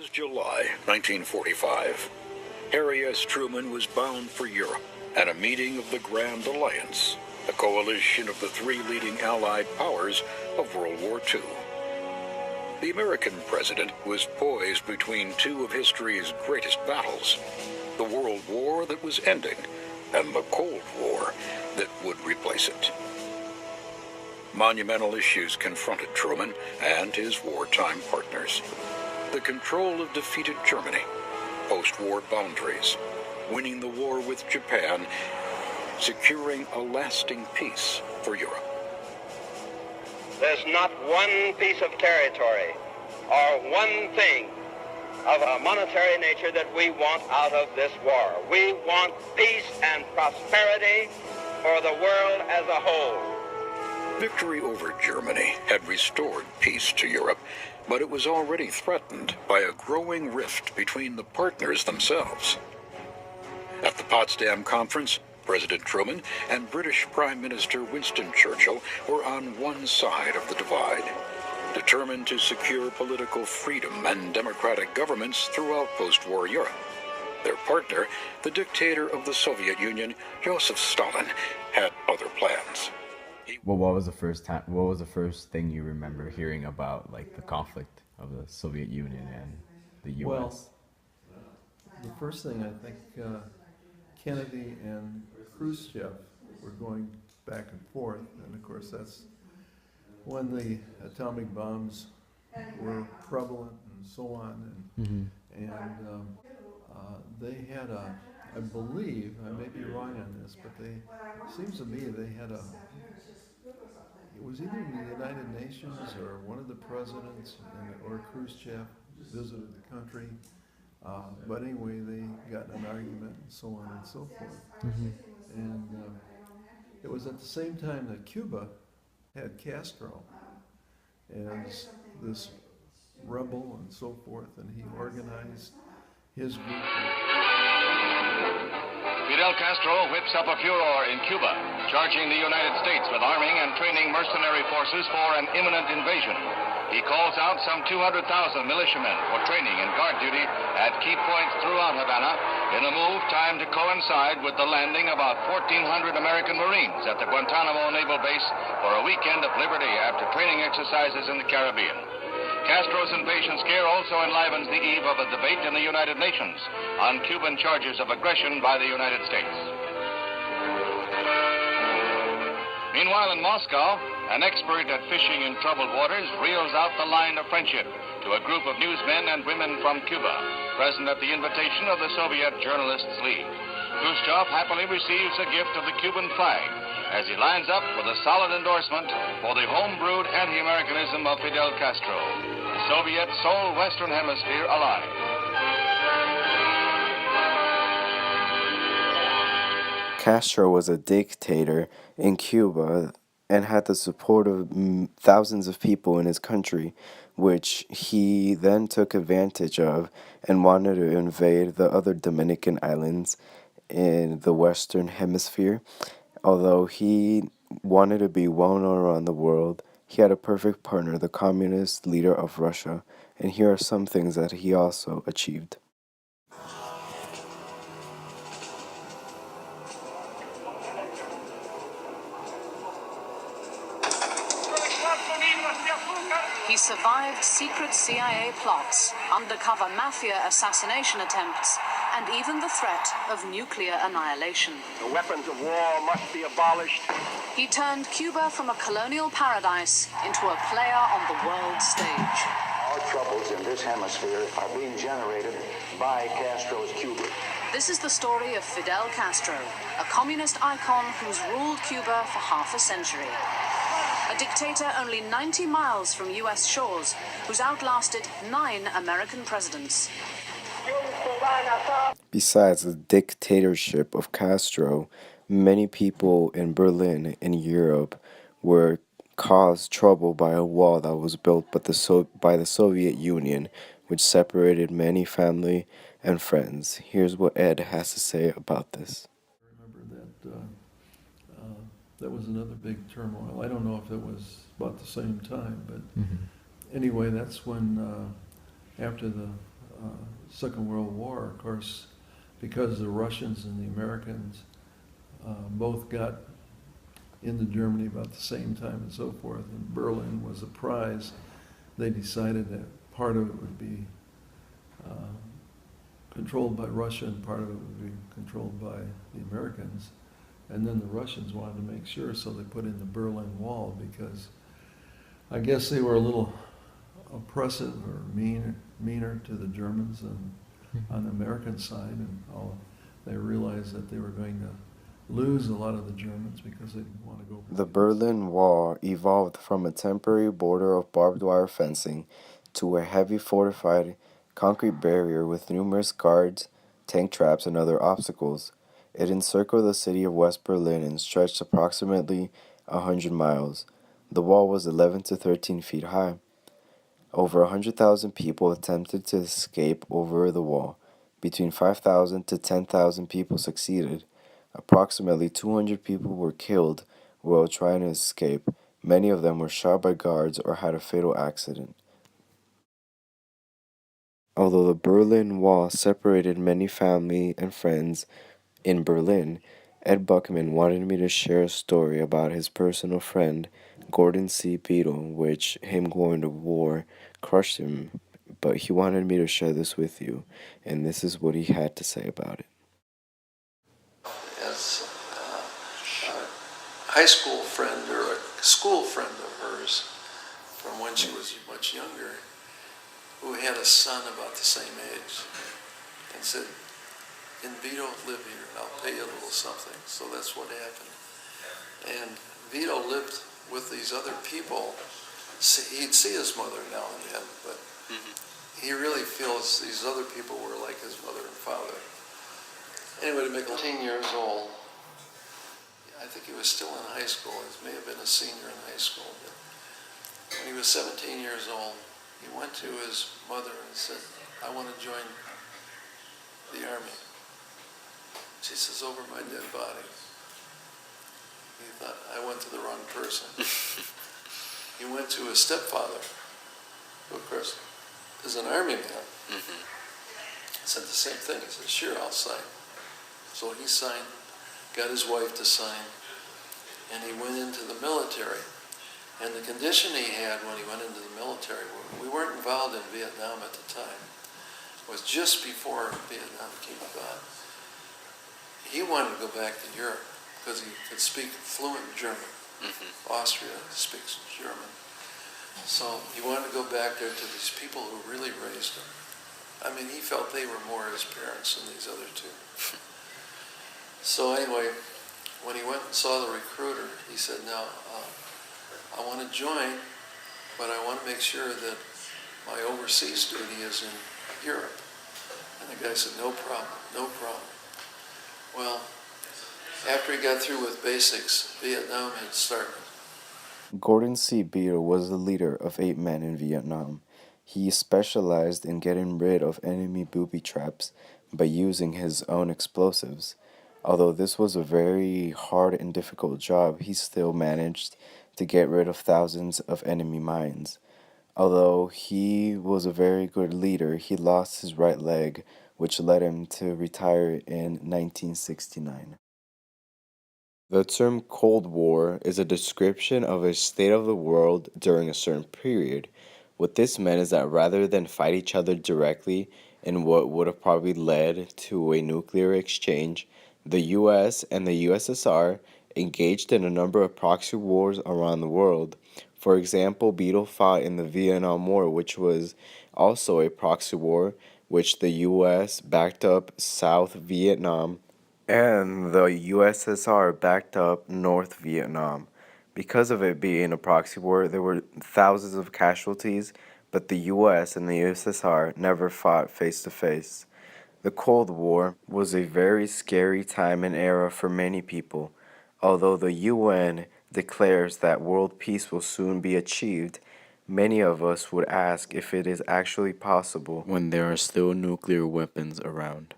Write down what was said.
was July 1945. Harry S. Truman was bound for Europe at a meeting of the Grand Alliance, a coalition of the three leading Allied powers of World War II. The American president was poised between two of history's greatest battles, the World War that was ending and the Cold War that would replace it. Monumental issues confronted Truman and his wartime partners. The control of defeated Germany, post-war boundaries, winning the war with Japan, securing a lasting peace for Europe. There's not one piece of territory or one thing of a monetary nature that we want out of this war. We want peace and prosperity for the world as a whole. Victory over Germany had restored peace to Europe, but it was already threatened by a growing rift between the partners themselves. At the Potsdam Conference, President Truman and British Prime Minister Winston Churchill were on one side of the divide, determined to secure political freedom and democratic governments throughout post-war Europe. Their partner, the dictator of the Soviet Union, Joseph Stalin, had other plans. Well, what was the first thing you remember hearing about, like, the conflict of the Soviet Union and the U.S.? Well, the first thing, I think, Kennedy and Khrushchev were going back and forth, and of course that's when the atomic bombs were prevalent and so on, and they had I believe, I may be wrong on this, but it seems to me they had it was either in the United Nations or one of the presidents or Khrushchev visited the country. But anyway, they got in an argument and so on and so forth. And it was at the same time that Cuba had Castro as this rebel and so forth, and he organized his group. Fidel Castro whips up a furor in Cuba, charging the United States with arming and training mercenary forces for an imminent invasion. He calls out some 200,000 militiamen for training and guard duty at key points throughout Havana in a move timed to coincide with the landing of about 1,400 American Marines at the Guantanamo Naval Base for a weekend of liberty after training exercises in the Caribbean. Castro's invasion scare also enlivens the eve of a debate in the United Nations on Cuban charges of aggression by the United States. Meanwhile, in Moscow, an expert at fishing in troubled waters reels out the line of friendship to a group of newsmen and women from Cuba, present at the invitation of the Soviet Journalists League. Khrushchev happily receives a gift of the Cuban flag as he lines up with a solid endorsement for the home-brewed anti-Americanism of Fidel Castro, the Soviet sole Western Hemisphere ally. Castro was a dictator in Cuba and had the support of thousands of people in his country, which he then took advantage of and wanted to invade the other Dominican islands in the Western Hemisphere. Although he wanted to be well known around the world, he had a perfect partner, the communist leader of Russia, and here are some things that he also achieved. He survived secret CIA plots, undercover mafia assassination attempts, and even the threat of nuclear annihilation. The weapons of war must be abolished. He turned Cuba from a colonial paradise into a player on the world stage. Our troubles in this hemisphere are being generated by Castro's Cuba. This is the story of Fidel Castro, a communist icon who's ruled Cuba for half a century. A dictator only 90 miles from U.S. shores, who's outlasted 9 American presidents. Besides the dictatorship of Castro, many people in Berlin and Europe were caused trouble by a wall that was built by the Soviet Union, which separated many family and friends. Here's what Ed has to say about this. I remember that that was another big turmoil. I don't know if it was about the same time, but anyway, that's when after the Second World War. Of course, because the Russians and the Americans both got into Germany about the same time and so forth, and Berlin was a prize, they decided that part of it would be controlled by Russia and part of it would be controlled by the Americans. And then the Russians wanted to make sure, so they put in the Berlin Wall because I guess they were a little oppressive or meaner to the Germans than on the American side, and they realized that they were going to lose a lot of the Germans because they didn't want to go. The Berlin Wall evolved from a temporary border of barbed wire fencing to a heavy fortified concrete barrier with numerous guards, tank traps, and other obstacles. It encircled the city of West Berlin and stretched approximately 100 miles. The wall was 11 to 13 feet high. Over 100,000 people attempted to escape over the wall. Between 5,000 to 10,000 people succeeded. Approximately 200 people were killed while trying to escape. Many of them were shot by guards or had a fatal accident. Although the Berlin Wall separated many family and friends in Berlin, Ed Buckman wanted me to share a story about his personal friend, Gordon C. Beadle, which him going to war crushed him, but he wanted me to share this with you, and this is what he had to say about it. As a high school friend or a school friend of hers from when she was much younger, who had a son about the same age, and said, "In Vito, live here, and I'll pay you a little something." So that's what happened. And Vito lived with these other people. He'd see his mother now and then, but he really feels these other people were like his mother and father. Anyway, to make 14 years old, I think he was still in high school. He may have been a senior in high school, but when he was 17 years old, he went to his mother and said, "I want to join the Army." She says, "Over my dead body." He thought, I went to the wrong person. He went to his stepfather, who of course is an Army man. Said the same thing. He said, "Sure, I'll sign." So he signed, got his wife to sign, and he went into the military. And the condition he had when he went into the military, we weren't involved in Vietnam at the time, was just before Vietnam came about. He wanted to go back to Europe because he could speak fluent German. Austria speaks German. So he wanted to go back there to these people who really raised him. I mean, he felt they were more his parents than these other two. So anyway, when he went and saw the recruiter, he said, "Now, I want to join, but I want to make sure that my overseas duty is in Europe." And the guy said, "No problem, no problem." Well, after he got through with basics, Vietnam had started. Gordon C. Beadle was the leader of 8 men in Vietnam. He specialized in getting rid of enemy booby traps by using his own explosives. Although this was a very hard and difficult job, he still managed to get rid of thousands of enemy mines. Although he was a very good leader, he lost his right leg, which led him to retire in 1969. The term Cold War is a description of a state of the world during a certain period. What this meant is that rather than fight each other directly in what would have probably led to a nuclear exchange, the US and the USSR engaged in a number of proxy wars around the world. For example, Beadle fought in the Vietnam War, which was also a proxy war, which the US backed up South Vietnam and the USSR backed up North Vietnam. Because of it being a proxy war, there were thousands of casualties, but the US and the USSR never fought face to face. The Cold War was a very scary time and era for many people. Although the UN declares that world peace will soon be achieved, many of us would ask if it is actually possible when there are still nuclear weapons around.